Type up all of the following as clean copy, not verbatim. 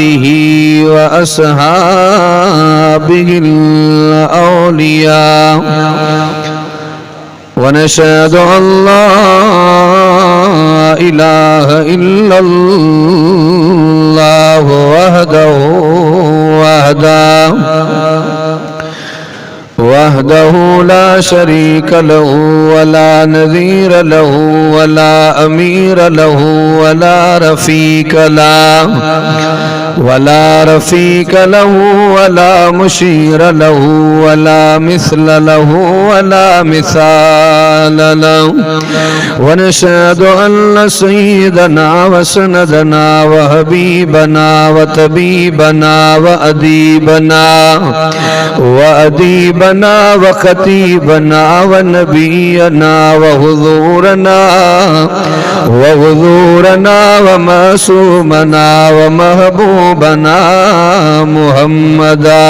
आलिही व अस्हाबिहिल औलिया व नशहदु अल्ला इलाहा इल्लल्लाह वहदहु ला शरीक लहु वला नज़ीर लहु वला अमीर लहु वला रफ़ीक लहु वला मुशीर लहु वला मिस्ल लहु वला मिसाल लहु व नशहदु अन्न सय्यदना व सनदना व हबीबना व तबीबना व अदीबना व खतीबना व नबीना व हुज़ूरना व मासूमना व महबूबना मुहम्मदा।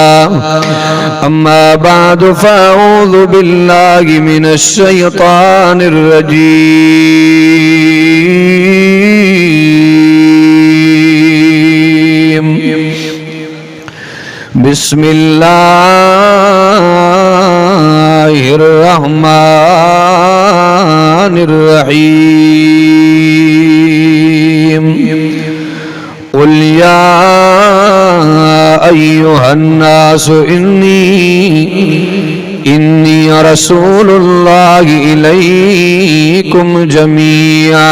अम्मा बाद फ़अऊज़ु बिल्लाहि मिनश शैतानिर रजीम। बिस्मिल्लाहिर्रहमानिर्रहीम। क़ुल या अय्युहन्नासु इन्नी रसूलुल्लाहि इलैकुम जमीआ।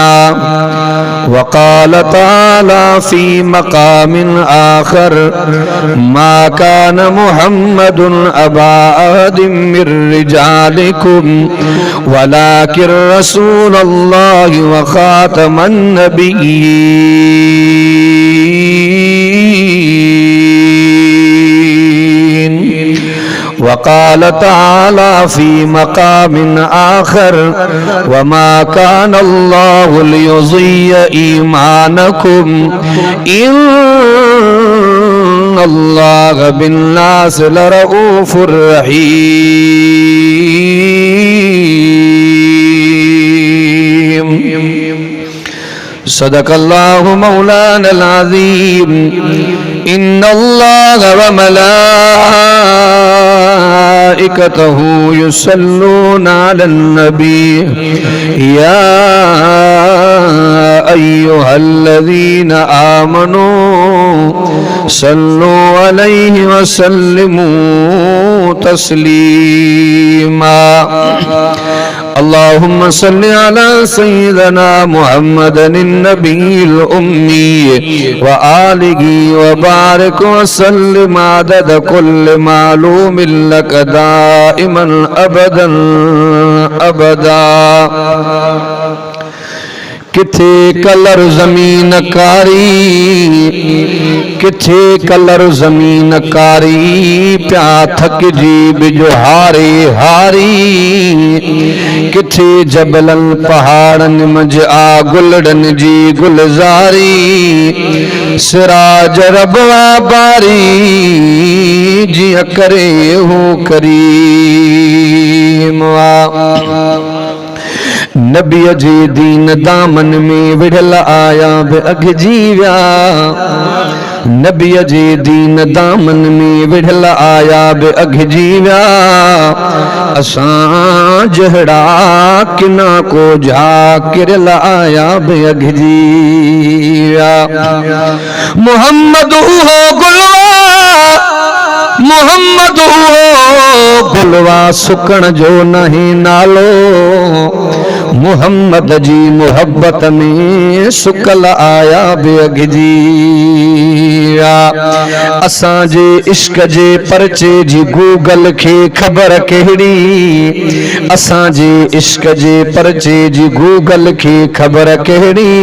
वक़ाल तआला फ़ी मक़ामिन आख़र मा कान मुहम्मदुन अबा अहदिम मिर रिजालिकुम वलाकिन रसूलुल्लाहि व ख़ातमन नबिय्यीन। वक़ाल तआला फ़ी मक़ामिन आख़र वमा कान अल्लाहु लियुज़य्य ईमानकुम इन्नल्लाह बिन्नास लरऊफ़ुर रहीम। सदक़ल्लाहु मौलानल अज़ीम। इन्नल्लाह व मलाइकतहु युसल्लूना अलन नबी या अय्युहल्लज़ीना आमनू सल्लू अलैहि व सल्लिमू तस्लीमा। अल्लाहुम्मा सल्लि अला सय्यिदना मुहम्मदिन नबिय्यिल उम्मी व आलिहि व बारिक व सल्लिम अदद कुल्लि मालूमिन लक दाइमन अबदन अबदा। किथे कलर जमीन कारी, किथे कलर जमीन कारी प्या थक जी बिजो हारे हारी। किथे जबलन पहाड़न मज आ गुलड़न जी गुलजारी। सिराज रबवा बारी जिया करे हो करीम। नबी जे दीन दामन में विढ़ल आया बे अघ जीव्या। नबी जे दीन दामन में विढ़ल आया बे अघ जीव्या। असां जहड़ा किना को झाकिरल आया बे अघ जीव्या। मोहम्मद हो गुलवा, मोहम्मद हो गुलवा सुकण जो नहीं नालो। मोहम्मद जी मोहब्बत में सुकल आया बेअघ जीव्या। असां जे इश्क जे परचे जी गूगल खे ख़बर कहिड़ी। असां जे इश्क जे परचे जी गूगल खे ख़बर कहिड़ी।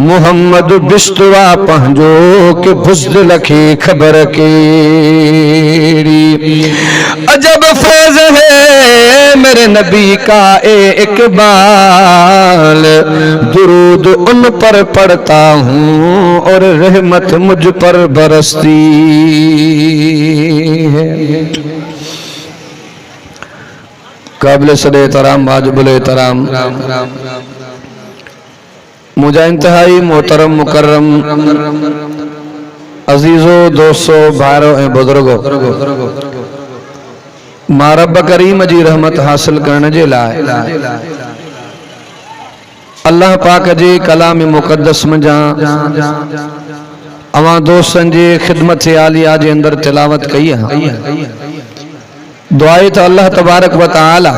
मोहम्मद बिस्तवा पंहिंजो के बुज़दिल खे ख़बर कहिड़ी। अजब फैज़ है मेरे नबी का ए इकबाल। दुरूद उन पर पढ़ता हूँ और रहमत मुझ पर बरसती है। काबिल सदे तराम वाजिबुल एहतराम मुझा इंतहाई मोहतरम मुकर्रम अजीजो दोस्तों भाइरों ऐं बुजुर्गो, मां रब करीम जी रहमत हासिल करण जे लाइ अल्लाह पाक जे कलाम मुक़द्दस मंझा अवां दोस्तन जे खिदमत आलिया जे अंदर तिलावत कई है। दुआए तो अल्लाह तबारक व तआला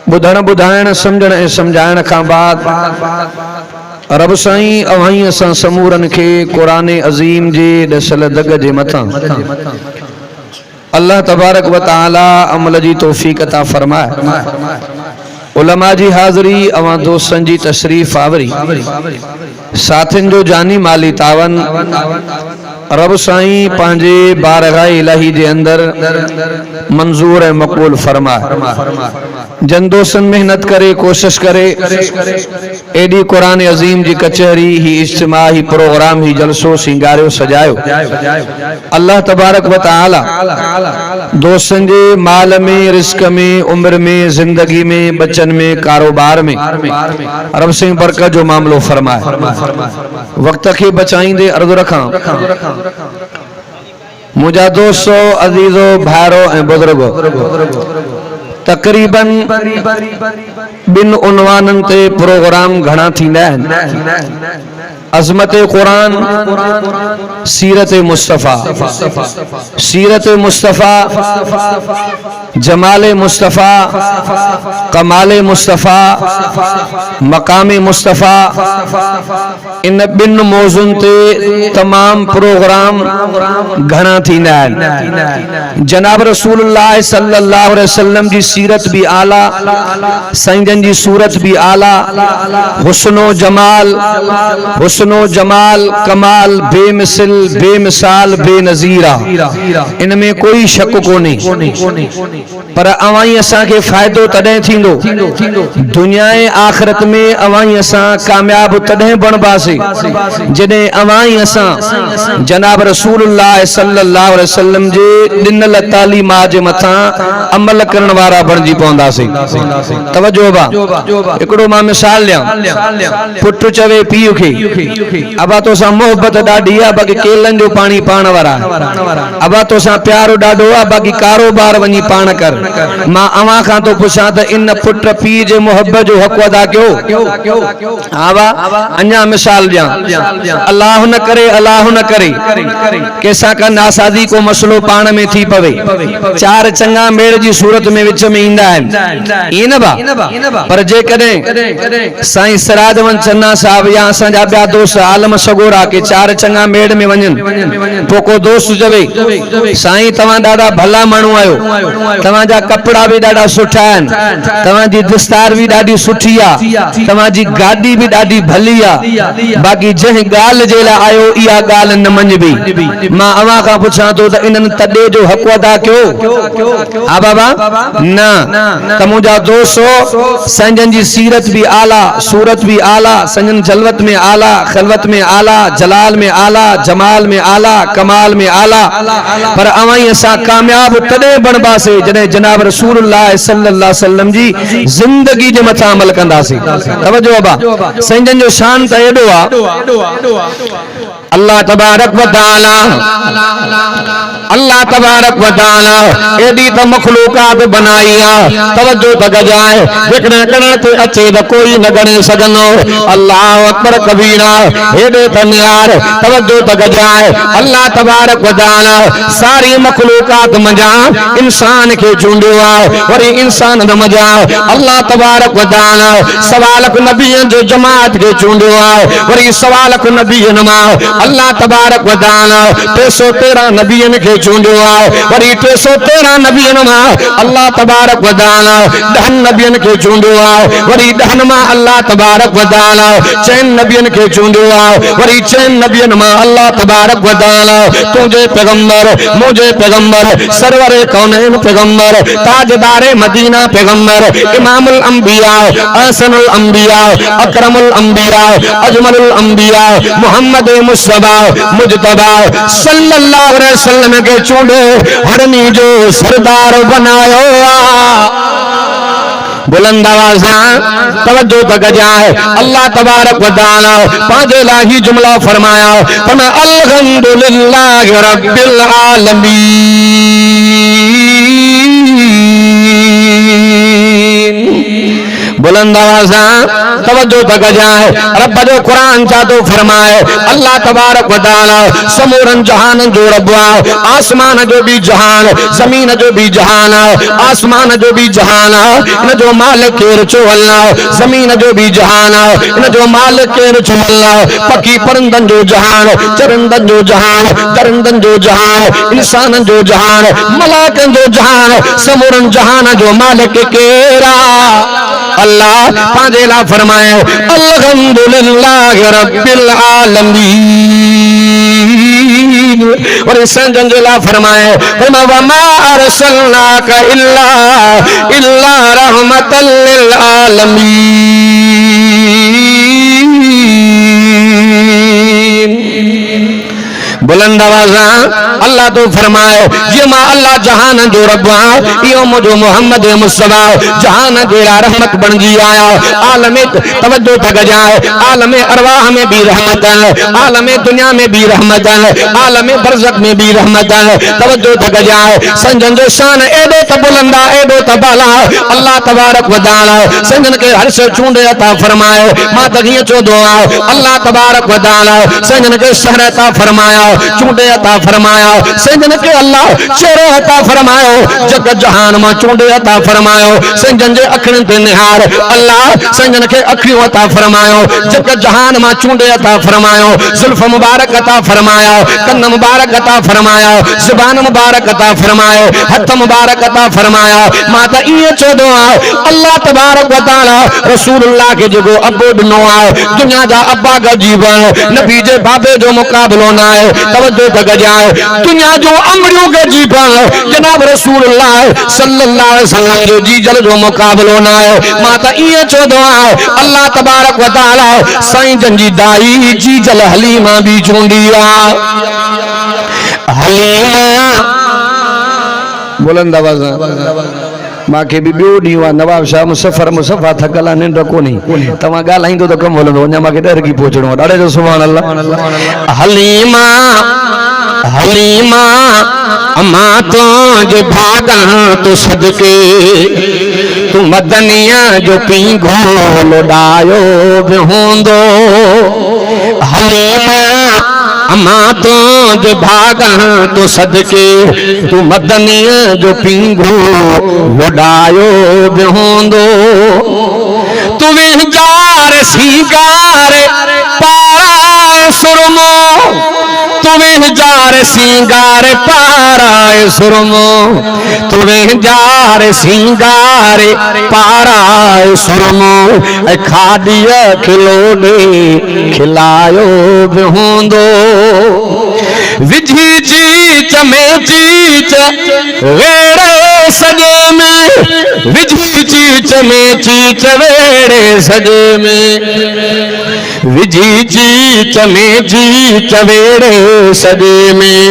बुधण बुधाइण समझण ऐं समझाइण खां बाद रब साईं अवाई असां समूरन के कुरान अज़ीम जे दसल दग जे मथा अल्लाह तबारक व तआला अमल जी तौफीक अता फरमाए। उलमा जी हाज़री अवां दोस्तन जी तशरीफ आवरी साथिन जो जानी माली तावन रब साईं पांजे बारगाह इलाही जे अंदर मंजूर है मकबूल फरमाए। जन दोस्तन मेहनत करे कोशिश करे एडी कुरान अजीम जी कचहरी ही इज्तिमा ही प्रोग्राम ही जलसो सिंगारियो सजायो। अल्लाह तबारक व तआला दोस्तन जे माल में रिस्क में उम्र में जिंदगी में बचन में कारोबार में रब साईं बरकत जो मामलो फरमाए। वक्त के बचाईंदे अर्ज रखा मुझा दोस्तों अजीजो भाइरो ऐं बुजुर्गो तकरीबन बिन उनवानन ते प्रोग्राम घणा थींदा आहिनि। अज़मत कुरान, सीरत मुस्तफ़ा, सीरत मुस्तफ़ा, जमाल मुस्तफ़ा, कमाल मुस्तफ़ा, मकाम मुस्तफ़ा, इन बिन मौज़ुन ते तमाम प्रोग्राम घणा थींदा आहिनि। जनाब रसूलुल्लाह सल्लल्लाहु अलैहि वसल्लम जी सीरत भी आला, साईं जी सूरत भी आला, हुस्नो जमाल, हुस्नो जमाल कमाल बेमिसल बेमिसाल बेनज़ीरा, इनमें कोई शक कोने। पर अवाई असां के फायदो तॾहिं थींदो दुनिया ऐं आखिरत में अवाई असां कामयाब तॾहिं बणबासे जॾहिं अवाई असां जनाब रसूलुल्लाह सल्लल्लाहु अलैहि वसल्लम जे ॾिनल तालीमात जे मथां अमल करण वारा बणजी पवंदासीं। तवज्जो बा, हिकिड़ो मां मिसाल ॾियां। पुट चवे पीउ खे अबा तोसां मोहब्बत ॾाढी आहे बाक़ी केलनि जो पाणी पाण वारा, अबा तोसां प्यारो ॾाढो आहे बाक़ी कारोबार वञी पाण कर। मां अवां खां तो पुछां त इन पुट पीउ जे मोहब्बत जो हक़ अदा कयो? आवा अञा मिसाल ॾियां। अल्लाह न करे, अल्लाह न करे कंहिंसां का नासादी को मसलो पाण में थी पवे, चार चङा मेड़ जी सूरत में विच में ईंदा आहिनि, ईअं न बा। पर जेकॾहिं साईं सिराजवन चन्ना साहब या असांजा ॿिया दोस्त आलम सगोरा के चार चङा मेड़ में वञनि पोइ को दोस्त चवे साईं तव्हां ॾाढा भला माण्हू आहियो, तव्हांजा कपिड़ा भी ॾाढा सुठा आहिनि, तव्हांजी दस्तार भी ॾाढी सुठी आहे, तव्हांजी गाॾी भी ॾाढी भली आहे, बाक़ी जंहिं ॻाल्हि जे लाइ आयो इहा ॻाल्हि न मञिबी। मां अवां खां पुछां थो त इन्हनि तॾे जो हक़ अदा कयो? हा बाबा न। त मुंहिंजा दोस्तो संजन जी सीरत भी आला, सूरत भी आला, संजन जलवत में आला, खलवत में आला, जलाल में आला, जमाल में आला, कमाल में आला। पर अवाई असां कामयाब तॾहिं बणबासे जॾहिं जनाब रसूलुल्लाह सल्लल्लाहु अलैहि वसल्लम जी जिंदगी जे मथां अमल कंदासीं। तवज्जो बा, संजन जो शान त एॾो आहे। अल्लाह तबारक व तआला, अल्लाह तबारक व तआला एडी त मखलूकात बनाई आहे। तवज्जो त गजाए जेकॾहिं करण ते अचे त कोई न गणे सघंदो। अल्लाह अकबर कबीरा हेॾे त नियार। तवज्जो त गजाए अल्लाह तबारक व तआला सारी मखलूकात मंझा इंसान के चूंडियो आहे, वरी इंसान न मंझा अल्लाह तबारक व तआला सवालक नबियन जो जमात के चूंडियो आहे, वरी सवालक नबियन मां अल्लाह तबारक व तआला 313 नबियन के चूंडियो आहे, वरी 313 नबियन मां अल्लाह तबारक व तआला 10 नबियन के चूंडियो आहे, वरी 10 मां अल्लाह तबारक व तआला 4 नबियन के चूंडियो आहे, वरी 4 नबियन मां अल्लाह तबारक व तआला तुझे पैगंबर मुझे पैगंबर सरवरे कौनैन पैगंबर ताजदारे मदीना पैगंबर इमामुल अंबिया अहसनुल अंबिया अकरमुल अंबिया अजमलुल अंबिया मोहम्मद मुस्तफा मुजतबा सल्लल्लाहु अलैहि वसल्लम के चूंडे हरनी जो सरदार बनायो। बुलंद आवाज़ तवज्जो तक जाए। अल्लाह तबारक व तआला पांच इलाही जुमला फरमाया, फरमा अल्हम्दुलिल्लाहि रब्बिल आलमीन। बुलंद आवाज़ तवज्जो तक जाए। रब जो कुरान चाहतो फरमाए, अल्लाह तबारक व तआला समूरन जहान जो रब आहे, आसमान जो भी जहान, जमीन जो भी जहान, आसमान जो भी जहान, इन जो मालिक केर छो अल्लाह, जमीन जो भी जहान, इन जो मालिक केर छो अल्लाह, पकी परंदन जो जहान, चरंदन जो जहान, दरंदन जो जहान, इंसानन जो जहान, मलाकन जो जहान, समूरन जहान जो मालिक केरा अल्लाह पांच ला फरमाए अल्हम्दुलिल्लाहि रब्बिल आलमीन। और इस जंजला फरमाए वमा अरसलनाका इल्ला रहमतल लिल आलमीन। बुलंद आवाज़ अल्लाह तो फरमाए ये मां अल्लाह जहान जो रब यो मुझो मोहम्मद मुस्तफा जहान जेड़ा रहमत बन जी आया। आलम तवज्जो तक जाए, आलम अरवाह में भी रहमत है, आलम दुनिया में भी रहमत है, आलम बरज़ख में भी रहमत है। तवज्जो तक जाए। संजन जो शान एडो त बुलंदा एडो त बाला अल्लाह तबारक व तआला संजन के हर से चूंडे अता फरमाए। मां तगिए चो दुआ अल्लाह तबारक व तआला संजन के शहर अता फरमाया, चूंडे अता फरमाया। संजन के अल्लाह चेहरे अता फरमायो, जग जहान मां चूंडे अता फरमायो। संजन जे अखिन ते निहार अल्लाह संजन के अखियों अता फरमायो, जग जहान मां चूंडे अता फरमायो। जुल्फ मुबारक अता फरमाया, कन्न मुबारक अता फरमाया, जुबान मुबारक अता फरमायो, हथ मुबारक अता फरमाया। माता इए चो दुआ अल्लाह तबारक व तआला रसूलुल्लाह के जो अब्बो दिनो आहे, दुनिया जा अब्बा का जीवन नबी जे बाबे जो मुकाबलो ना है। तवज्जो तक जाए। दुनिया जो अमरियों के जीवन जनाब रसूलुल्लाह सल्लल्लाहु अलैहि वसल्लम जो जीजल जो मुकाबलो ना है। माता इए चो दुआ अल्लाह तबारक व तआला साईं जंजी दाई जीजल हलीमा भी चूंडिया हलीमा। बुलंद आवाज़ मां के भी बियो डी वा नवाब शाह मुसफर मुसफा थकला निंड को नहीं तवा गालाइंदो तो कम बोलंदो वञा मां के डर की पहुंचणो ॾाढे जो सुभान अल्लाह। हलीमा हलीमा अम्मा तो जे भागा तो सदके तू मदनिया जो पी घोलो डायो बेहोंदो। हलीमा अम्मा तो जे भागा तो सदके तू मदनिया जो पींगो वडायो बेहोंदो। तू जार सिंगार पारा सुरमो, तू जार सिंगार पारा सुरमो, तू जार सिंगार पारा सुरमो। खादिया खिलोने खिलायो बेहोंदो। विझी चीच में चीच वेड़े सजे में, विझी चीच में चीच वेड़े सजे में, विझी चीच में चीच वेड़े सजे में।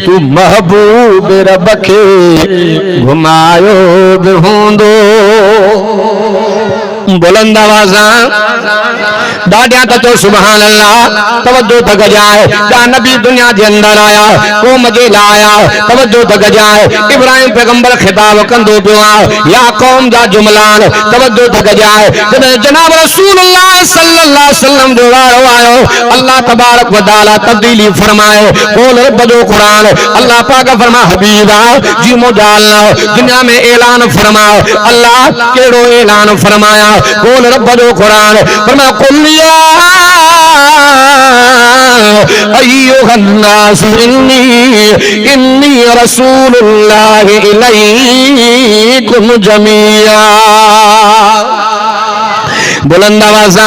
तू महबूब रब के घुमायो बेहोंदो। बुलंद आवाज़ दादिया तो सुभान अल्लाह। तवज्जो तक जाए। जा नबी दुनिया के अंदर आया कौम जे लाया। तवज्जो तक जाए। इब्राहिम पैगंबर खिताब कंदो पियो या कौम जा जुमलान। तवज्जो तक जाए। जनाब रसूलुल्लाह सल्लल्लाहु अलैहि वसल्लम जो वारो आयो अल्लाह तबारक व तआला तब्दीली फरमाए। बोल रब जो कुरान अल्लाह पाक फरमा हबीबा जी मुजालना दुनिया में ऐलान फरमाओ। अल्लाह केड़ो ऐलान फरमाया। बोल रब जो कुरान फरमा कुलिया अय्युहन्नास इन्नी रसूलुल्लाहि इलैकुम जमीआ। बुलंद आवाज़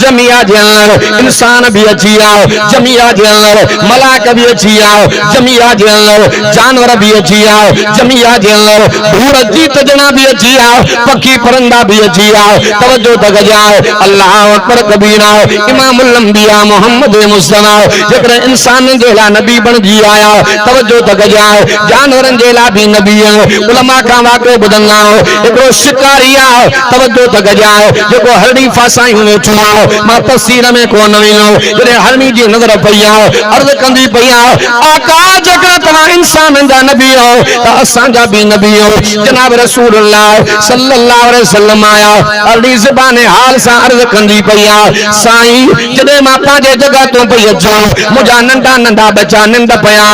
जमिया जे अंदर इंसान भी अची आओ, जमिया जे अंदर मलाक भी अची आओ, जमिया जे अंदर जानवर भी अची आओ, जमिया जे अंदर धूड़ जीत जना भी अची आओ, पखी परिंदा भी अची आओ। तवज्जो तक जाओ, अल्लाह अकबर कबीरा। इमामुल अंबिया मोहम्मद मुस्तफा जेकर इंसान जेला नबी बन जी आया, तवज्जो तक जाओ, जानवरन जेला भी नबी है। उलमा का वाक़ो बुधंदा एकरो शिकारी आ, तवज्जो तक जाओ, जेको हरणी फासाई हुए चुनाओ मां तफसीर में कोन विनो जने हरणी जी नजर पई आ, अर्ज कंदी पई आ, आका जेकर तवा इंसान जा नबी हो त असां जा भी नबी हो। जनाब रसूलुल्लाह सल्लल्लाहु अलैहि वसल्लम आया, हरणी ज़बान हाल सा अर्ज कंदी पई आ, साईं जने मां पांजे जगह तो पई अचां, मुझा नंढा नंढा बच्चा निंद पया,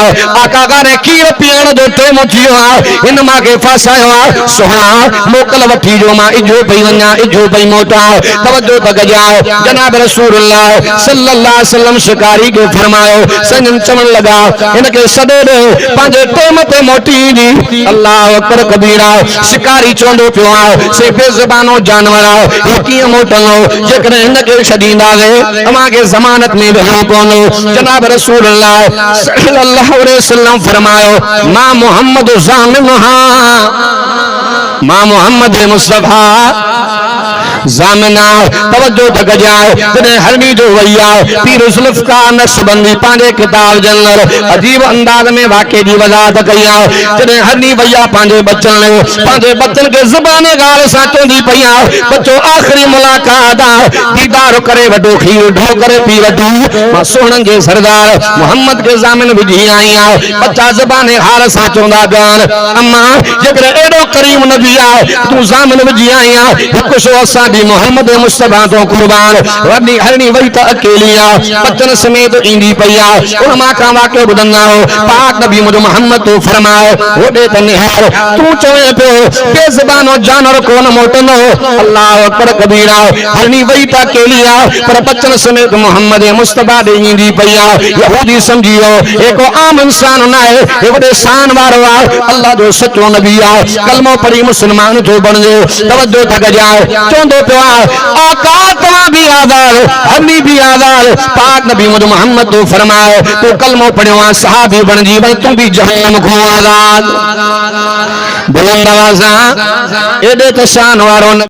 आका गारे खीर पीअण जो टाइम थियो आ, इन मां के फासायो आ, सुहा मोकल वठी जो मां इजो पई वञा, इजो पई मोटा। तवज्जो तक जाओ, जनाब रसूलुल्लाह सल्लल्लाहु अलैहि वसल्लम शिकारी के फरमायो, संजन चवण लगा इनके सदे दे पांजे टाइम ते मोटी दी। अल्लाह अकबर कबीरा। शिकारी चोंदो पियो आ, से बेज़बानो जानवर आ, कीअं मोटंदो जेकर इनके छॾींदा वे अमा के ज़मानत में वेहो कोन। जनाब रसूलुल्लाह सल्लल्लाहु अलैहि वसल्लम फरमायो, मां मोहम्मद ज़ामिनुहा, मां मोहम्मद मुस्तफा ज़ामिना। तवज्जो तक जाओ, जने हरणी जो वैया पीर जुल्फ़कार नक्शबंदी पांजे किताब जे अंदर अजीब अंदाज में वाक़े दी वज़ाहत कई आ। जने हरणी वैया पांजे बच्चन के ज़बाने गाल सा चोंदी पई आ, बच्चो आखिरी मुलाकात आ, दीदार करे वडो खीर ढो करे पी वठी, मां सोहणन जे सरदार मोहम्मद के ज़ामिन विझी आई आ। बच्चा ज़बाने हाल सा चोंदा गान, अम्मा जेकर एडो करीम नबी आ तू ज़ामिन विझी आई आ, हिकु सो असा भी मोहम्मद मुस्तफा तो कुर्बान। वडी हरणी वही त अकेली आ, बच्चन समेत इंदी पई आ। उलमा का वाक़ो बुधंदा हो, पाक नबी मुझ मोहम्मद तो फरमायो, ओडे त निहार तू चवे पियो बेज़बानो जानवर कोन मोटंदो। अल्लाह अकबर कबीरा। हरणी वही त अकेली आ, पर बच्चन समेत मोहम्मद मुस्तफा दे इंदी पई आ। यहूदी समझियो एको आम इंसान ना है, ए वडे शान वारो आ, अल्लाह जो सच्चो नबी आ, कलमो पढ़ी मुसलमान तो बन जे। तवज्जो तक जाओ, चोंदो आका तवा भी आज़ाद, हरणी भी आज़ाद। पाक नबी मुझ मोहम्मद तो फरमायो, तो कलमो पढ़ियो आ, सहाबी बन जी भाई तू भी जहन्नम को आज़ाद। बुलंद आवाज़ एडे त शान वारो